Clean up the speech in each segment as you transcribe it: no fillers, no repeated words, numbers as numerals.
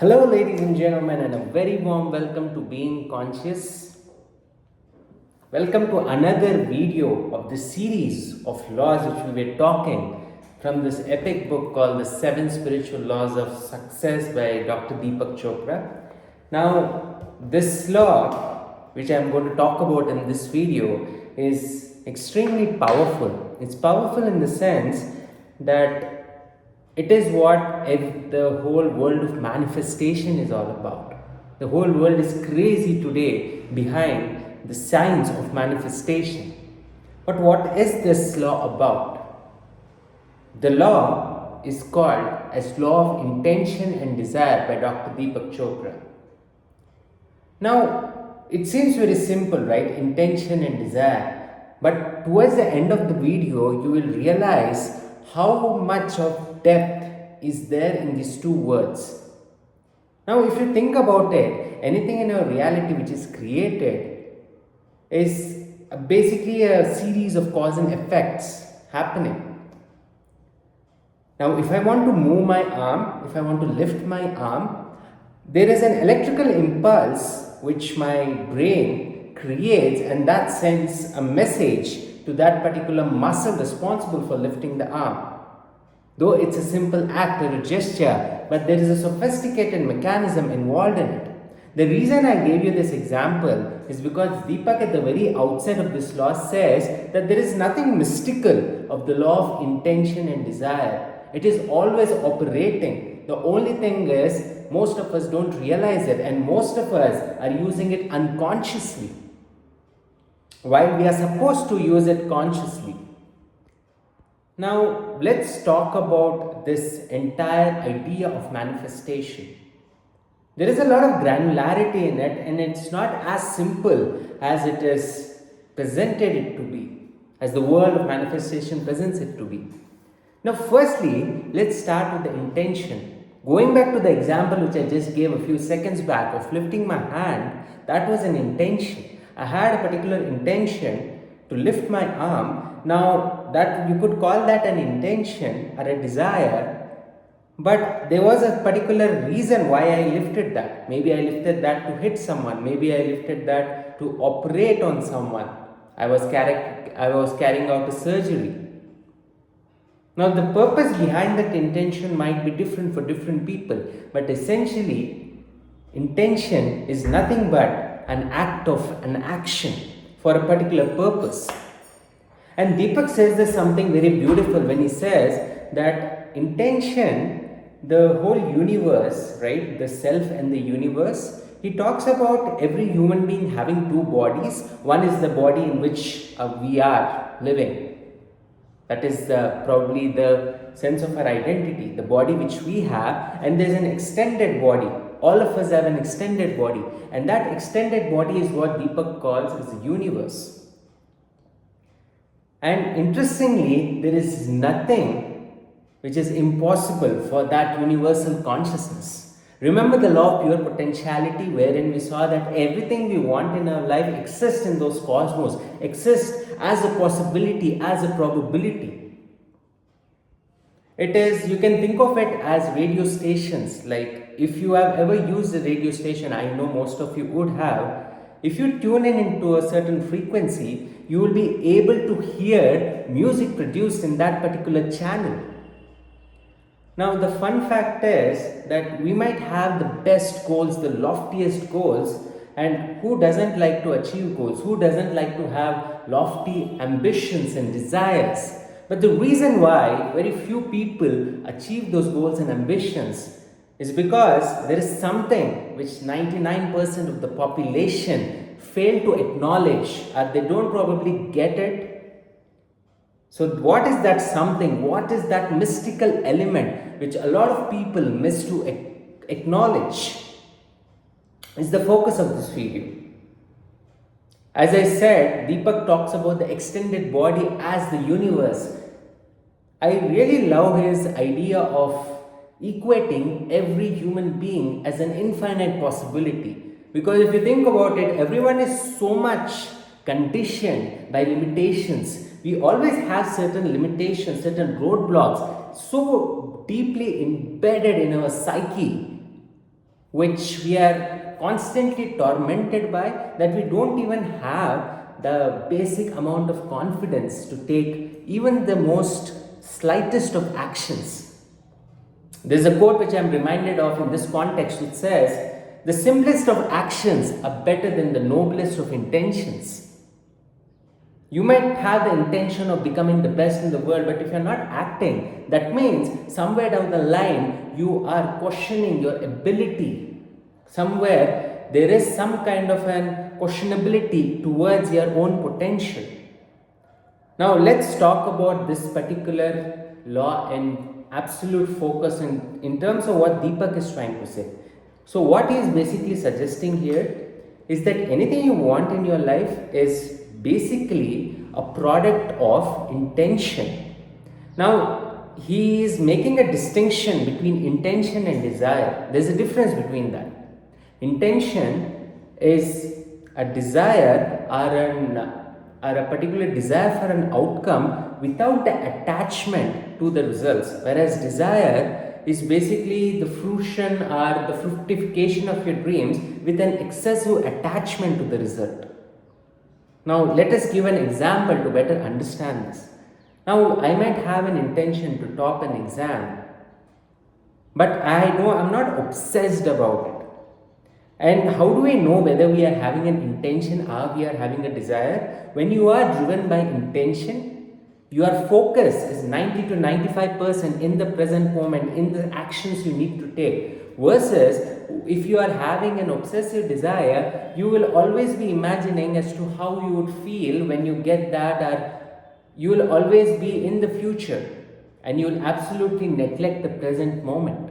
Hello, ladies and gentlemen, and a very warm welcome to Being Conscious. Welcome to another video of the series of laws which we were talking from this epic book called The Seven Spiritual Laws of Success by Dr. Deepak Chopra. Now, this law, which I am going to talk about in this video, is extremely powerful. It's powerful in the sense that it is what the whole world of manifestation is all about. The whole world is crazy today behind the science of manifestation. But what is this law about? The law is called as law of intention and desire by Dr. Deepak Chopra. Now, it seems very simple, right? Intention and desire. But towards the end of the video, you will realize how much of depth is there in these two words. Now, if you think about it, anything in our reality which is created is basically a series of cause and effects happening. Now, if I want to move my arm, if I want to lift my arm, there is an electrical impulse which my brain creates, and that sends a message to that particular muscle responsible for lifting the arm. Though it's a simple act or a gesture, but there is a sophisticated mechanism involved in it. The reason I gave you this example is because Deepak at the very outset of this law says that there is nothing mystical of the law of intention and desire. It is always operating. The only thing is, most of us don't realize it, and most of us are using it unconsciously, while we are supposed to use it consciously. Now, let's talk about this entire idea of manifestation. There is a lot of granularity in it, and it's not as simple as it is presented it to be, as the world of manifestation presents it to be. Now, firstly, let's start with the intention. Going back to the example which I just gave a few seconds back of lifting my hand, that was an intention. I had a particular intention to lift my arm. Now, that you could call that an intention or a desire, but there was a particular reason why I lifted that. Maybe I lifted that to hit someone. Maybe I lifted that to operate on someone. I was carrying out a surgery. Now, the purpose behind that intention might be different for different people, but essentially, intention is nothing but an act of an action for a particular purpose. And Deepak says there's something very beautiful when he says that intention, the whole universe, right, the self and the universe, he talks about every human being having two bodies. One is the body in which we are living. That is probably the sense of our identity, the body which we have, and there's an extended body. All of us have an extended body, and that extended body is what Deepak calls as the universe. And interestingly, there is nothing which is impossible for that universal consciousness. Remember the law of pure potentiality, wherein we saw that everything we want in our life exists in those cosmos, exists as a possibility, as a probability. It is, you can think of it as radio stations. Like if you have ever used a radio station, I know most of you would have. If you tune in into a certain frequency, you will be able to hear music produced in that particular channel. Now, the fun fact is that we might have the best goals, the loftiest goals, and who doesn't like to achieve goals? Who doesn't like to have lofty ambitions and desires? But the reason why very few people achieve those goals and ambitions is because there is something which 99% of the population fail to acknowledge, or they don't probably get it. So what is that something? What is that mystical element which a lot of people miss to acknowledge? Is the focus of this video. As I said, Deepak talks about the extended body as the universe. I really love his idea of equating every human being as an infinite possibility. Because if you think about it, everyone is so much conditioned by limitations. We always have certain limitations, certain roadblocks so deeply embedded in our psyche which we are constantly tormented by, that we don't even have the basic amount of confidence to take even the most slightest of actions. There's a quote which I'm reminded of in this context which says, "The simplest of actions are better than the noblest of intentions." You might have the intention of becoming the best in the world, but if you're not acting, that means somewhere down the line you are questioning your ability. Somewhere there is some kind of an questionability towards your own potential. Now let's talk about this particular law and absolute focus in terms of what Deepak is trying to say. So what he is basically suggesting here is that anything you want in your life is basically a product of intention. Now he is making a distinction between intention and desire. There's a difference between that. Intention is a desire or a particular desire for an outcome without the attachment to the results, whereas desire is basically the fruition or the fructification of your dreams with an excessive attachment to the result. Now let us give an example to better understand this. Now I might have an intention to top an exam, but I know I'm not obsessed about it. And how do we know whether we are having an intention or we are having a desire? When you are driven by intention, your focus is 90 to 95% in the present moment, in the actions you need to take. Versus if you are having an obsessive desire, you will always be imagining as to how you would feel when you get that, or you will always be in the future and you will absolutely neglect the present moment.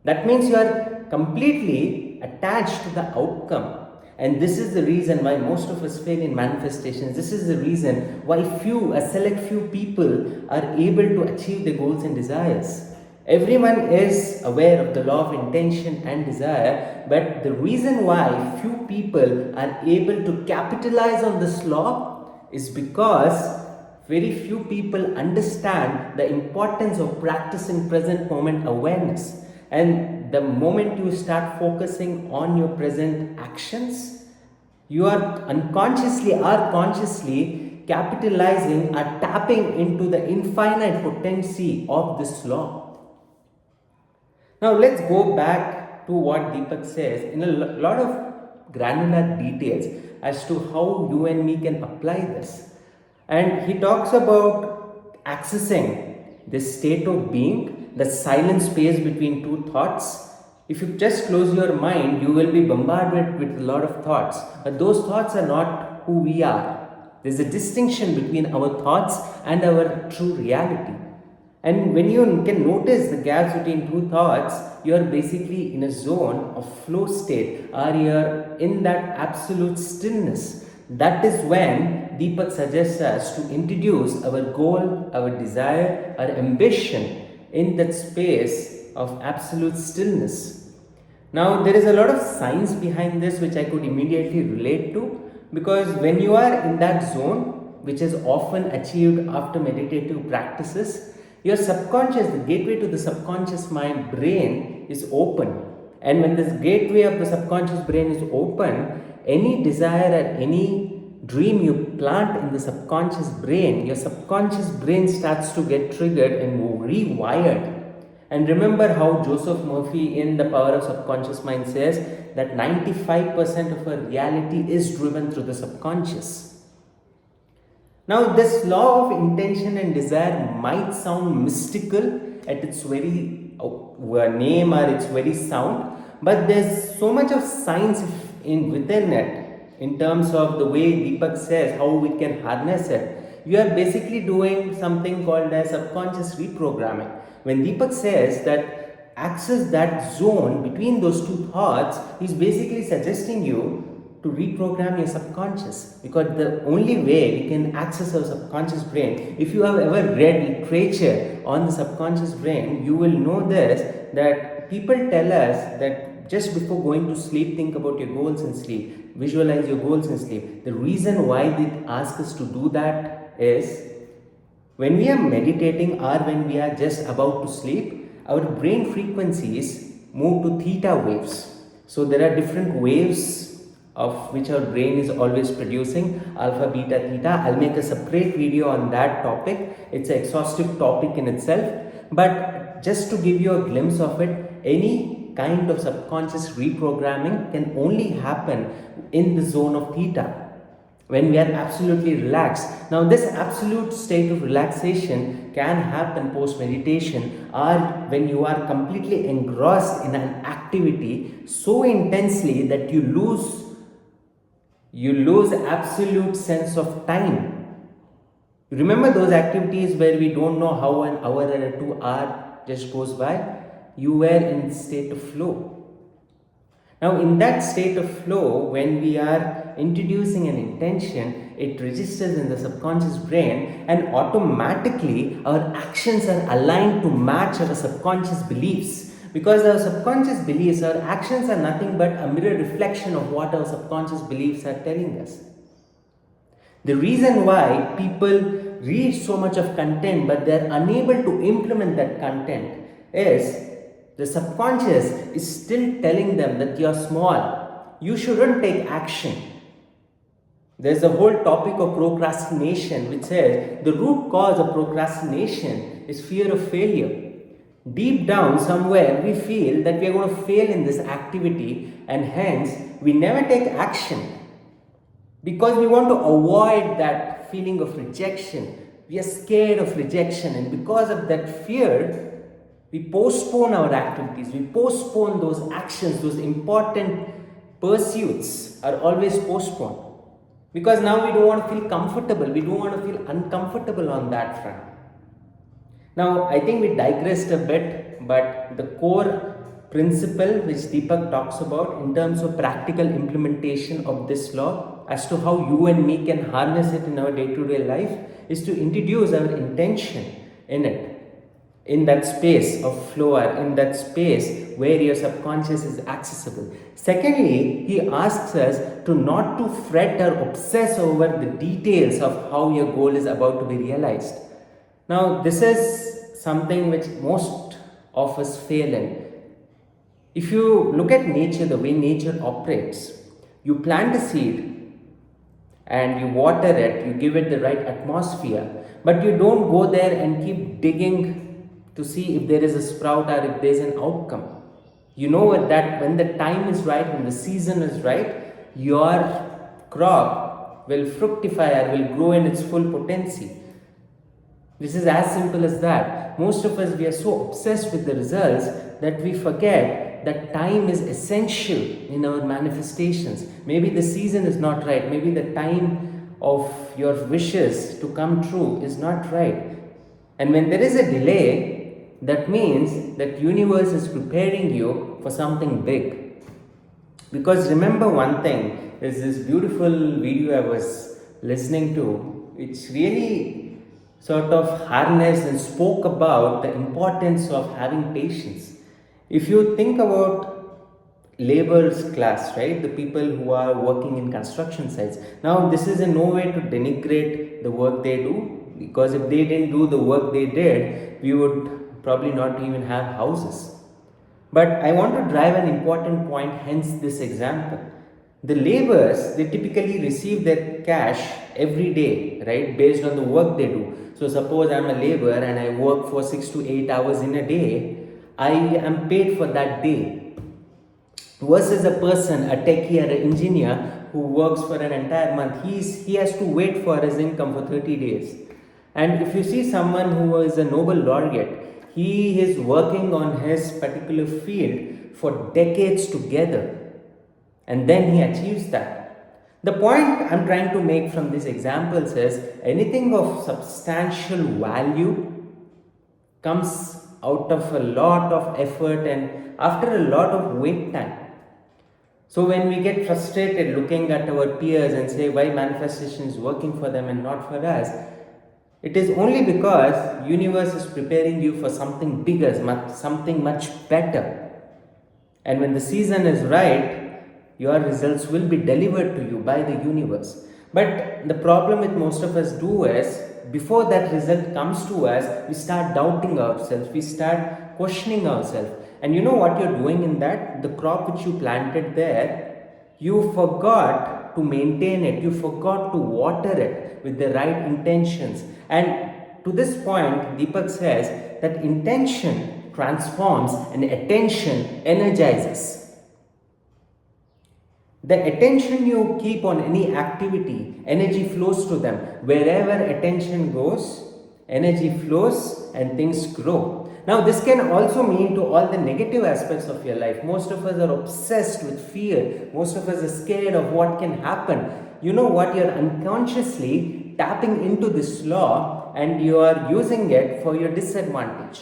That means you are completely attached to the outcome. And this is the reason why most of us fail in manifestations. This is the reason why a select few people are able to achieve their goals and desires. Everyone is aware of the law of intention and desire, but the reason why few people are able to capitalize on this law is because very few people understand the importance of practicing present moment awareness. And the moment you start focusing on your present actions, you are unconsciously or consciously capitalizing or tapping into the infinite potency of this law. Now let's go back to what Deepak says in a lot of granular details as to how you and me can apply this. And he talks about accessing this state of being, the silent space between two thoughts. If you just close your mind, you will be bombarded with a lot of thoughts. But those thoughts are not who we are. There's a distinction between our thoughts and our true reality. And when you can notice the gaps between two thoughts, you are basically in a zone of flow state, or you are in that absolute stillness. That is when Deepak suggests us to introduce our goal, our desire, our ambition in that space of absolute stillness. Now, there is a lot of science behind this which I could immediately relate to, because when you are in that zone, which is often achieved after meditative practices, your subconscious, the gateway to the subconscious mind brain is open. And when this gateway of the subconscious brain is open, any desire or any dream you plant in the subconscious brain, your subconscious brain starts to get triggered and rewired. And remember how Joseph Murphy in The Power of Subconscious Mind says that 95% of our reality is driven through the subconscious. Now, this law of intention and desire might sound mystical at its very name or its very sound, but there's so much of science within it in terms of the way Deepak says how we can harness it. You are basically doing something called as subconscious reprogramming. When Deepak says that access that zone between those two thoughts, he's basically suggesting you to reprogram your subconscious, because the only way we can access our subconscious brain, if you have ever read literature on the subconscious brain, you will know this, that people tell us that just before going to sleep, think about your goals and sleep, visualize your goals and sleep. The reason why they ask us to do that is when we are meditating or when we are just about to sleep, our brain frequencies move to theta waves. So there are different waves of which our brain is always producing, alpha, beta, theta. I'll make a separate video on that topic. It's an exhaustive topic in itself. But just to give you a glimpse of it, any kind of subconscious reprogramming can only happen in the zone of theta, when we are absolutely relaxed. Now, this absolute state of relaxation can happen post meditation, or when you are completely engrossed in an activity so intensely that you lose absolute sense of time. Remember those activities where we don't know how an hour or 2 hour just goes by? You were in state of flow. Now, in that state of flow, when we are introducing an intention, it registers in the subconscious brain, and automatically our actions are aligned to match our subconscious beliefs. Because our subconscious beliefs, our actions are nothing but a mirror reflection of what our subconscious beliefs are telling us. The reason why people read so much of content but they are unable to implement that content is the subconscious is still telling them that you are small, you shouldn't take action. There's a whole topic of procrastination which says the root cause of procrastination is fear of failure. Deep down, somewhere, we feel that we are going to fail in this activity, and hence we never take action because we want to avoid that feeling of rejection. We are scared of rejection, and because of that fear, we postpone our activities, we postpone those actions, those important pursuits are always postponed. Because now we don't want to feel comfortable, we don't want to feel uncomfortable on that front. Now, I think we digressed a bit, but the core principle which Deepak talks about in terms of practical implementation of this law as to how you and me can harness it in our day-to-day life is to introduce our intention in it, in that space of flow, or in that space where your subconscious is accessible. Secondly, he asks us to not to fret or obsess over the details of how your goal is about to be realized. Now, this is something which most of us fail in. If you look at nature, the way nature operates, you plant a seed and you water it, you give it the right atmosphere, but you don't go there and keep digging to see if there is a sprout or if there is an outcome. You know that when the time is right, when the season is right, your crop will fructify or will grow in its full potency. This is as simple as that. Most of us, we are so obsessed with the results that we forget that time is essential in our manifestations. Maybe the season is not right. Maybe the time of your wishes to come true is not right. And when there is a delay, that means that universe is preparing you for something big. Because remember one thing, there's this beautiful video I was listening to, which really sort of harnessed and spoke about the importance of having patience. If you think about laborers class, right, the people who are working in construction sites, now this is in no way to denigrate the work they do, because if they didn't do the work they did, we would probably not even have houses. But I want to drive an important point, hence this example. The laborers, they typically receive their cash every day, right, based on the work they do. So suppose I'm a laborer and I work for 6 to 8 hours in a day, I am paid for that day. Versus a person, a techie or an engineer who works for an entire month, he has to wait for his income for 30 days. And if you see someone who is a Nobel laureate, he is working on his particular field for decades together, and then he achieves that. The point I'm trying to make from these examples is anything of substantial value comes out of a lot of effort and after a lot of wait time. So when we get frustrated looking at our peers and say why manifestation is working for them and not for us, it is only because universe is preparing you for something bigger, something much better. And when the season is right, your results will be delivered to you by the universe. But the problem with most of us do is, before that result comes to us, we start doubting ourselves, we start questioning ourselves. And you know what you're doing in that? The crop which you planted there, you forgot to maintain it, you forgot to water it with the right intentions. And to this point, Deepak says that intention transforms and attention energizes. The attention you keep on any activity, energy flows to them. Wherever attention goes, energy flows and things grow. Now, this can also mean to all the negative aspects of your life. Most of us are obsessed with fear. Most of us are scared of what can happen. You know what? You're unconsciously tapping into this law and you are using it for your disadvantage.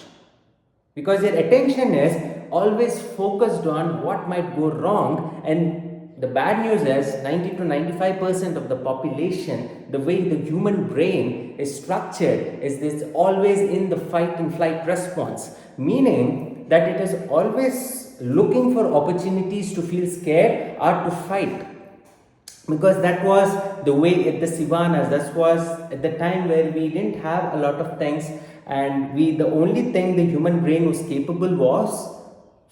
Because your attention is always focused on what might go wrong, and the bad news is 90 to 95% of the population, the way the human brain is structured, is this always in the fight and flight response, meaning that it is always looking for opportunities to feel scared or to fight. Because that was the way at the Sivanas, that was at the time where we didn't have a lot of things, and the only thing the human brain was capable was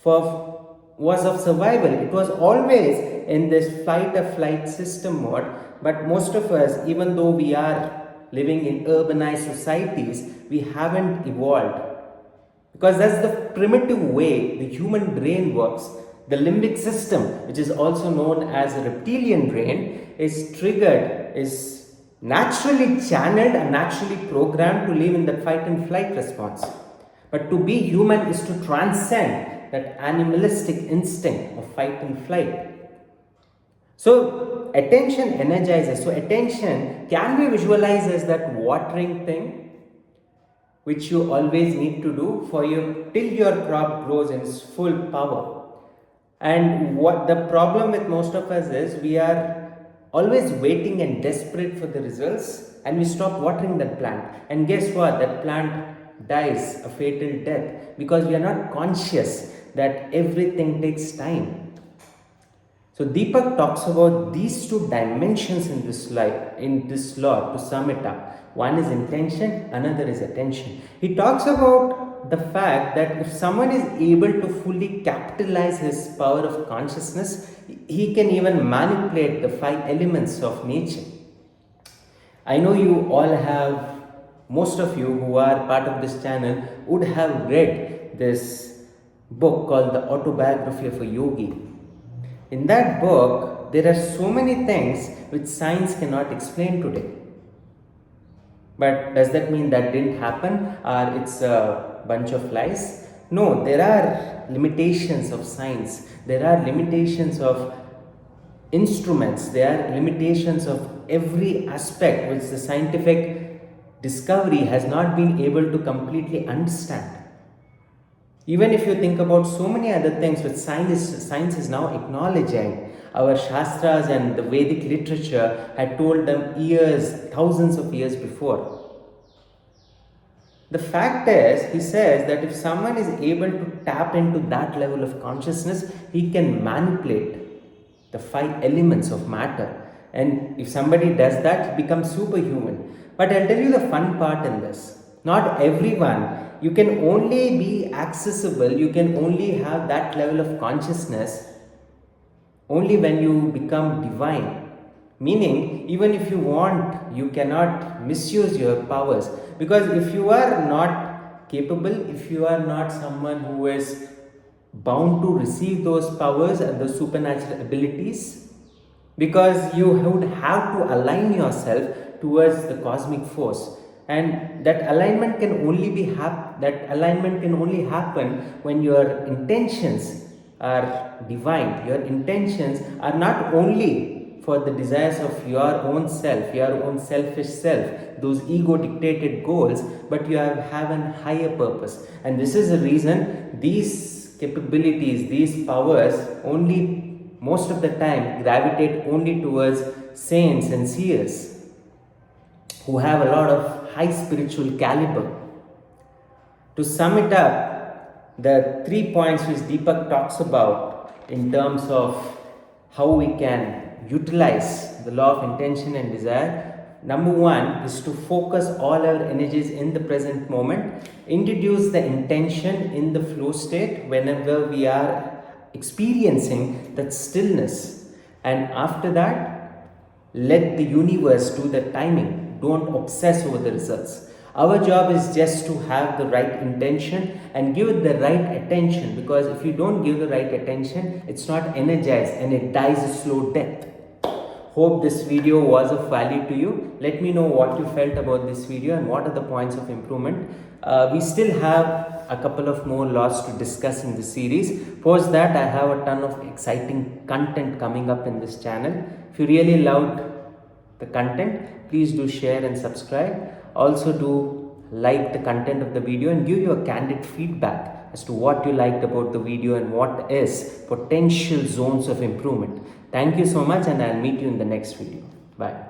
of survival. It was always in this fight or flight system mode. But most of us, even though we are living in urbanized societies, we haven't evolved, because that's the primitive way the human brain works. The limbic system, which is also known as a reptilian brain, is triggered, is naturally channeled and naturally programmed to live in that fight and flight response. But to be human is to transcend that animalistic instinct of fight and flight. So attention energizes. So attention can be visualized as that watering thing which you always need to do for till your crop grows in its full power. And what the problem with most of us is, we are always waiting and desperate for the results, and we stop watering that plant. And guess what? That plant dies a fatal death, because we are not conscious that everything takes time. So Deepak talks about these two dimensions in this life, in this law, to sum it up. One is intention, another is attention. He talks about the fact that if someone is able to fully capitalize his power of consciousness, he can even manipulate the 5 elements of nature. I know you all have, most of you who are part of this channel would have read this book called The Autobiography of a Yogi. In that book, there are so many things which science cannot explain today. But does that mean that didn't happen, or it's a bunch of lies? No, there are limitations of science. There are limitations of instruments. There are limitations of every aspect which the scientific discovery has not been able to completely understand. Even if you think about so many other things which science is now acknowledging, our Shastras and the Vedic literature had told them years, thousands of years before. The fact is, he says that if someone is able to tap into that level of consciousness, he can manipulate the 5 elements of matter. And if somebody does that, he becomes superhuman. But I'll tell you the fun part in this. Not everyone, you can only be accessible, you can only have that level of consciousness only when you become divine. Meaning, even if you want, you cannot misuse your powers. Because if you are not capable, if you are not someone who is bound to receive those powers and those supernatural abilities, because you would have to align yourself towards the cosmic force. And that alignment can only happen when your intentions are divine. Your intentions are not only for the desires of your own self, your own selfish self, those ego dictated goals, but you have a higher purpose. And this is the reason these capabilities, these powers only most of the time gravitate only towards saints and seers who have a lot of high spiritual caliber. To sum it up, the 3 points which Deepak talks about in terms of how we can utilize the law of intention and desire. Number one is to focus all our energies in the present moment. Introduce the intention in the flow state whenever we are experiencing that stillness. And after that, let the universe do the timing. Don't obsess over the results. Our job is just to have the right intention and give it the right attention, because if you don't give the right attention, it's not energized and it dies a slow death. Hope this video was of value to you. Let me know what you felt about this video and what are the points of improvement. We still have a couple of more laws to discuss in this series. Post that, I have a ton of exciting content coming up in this channel. If you really loved the content, please do share and subscribe. Also do like the content of the video and give your candid feedback as to what you liked about the video and what is potential zones of improvement. Thank you so much, and I'll meet you in the next video. Bye.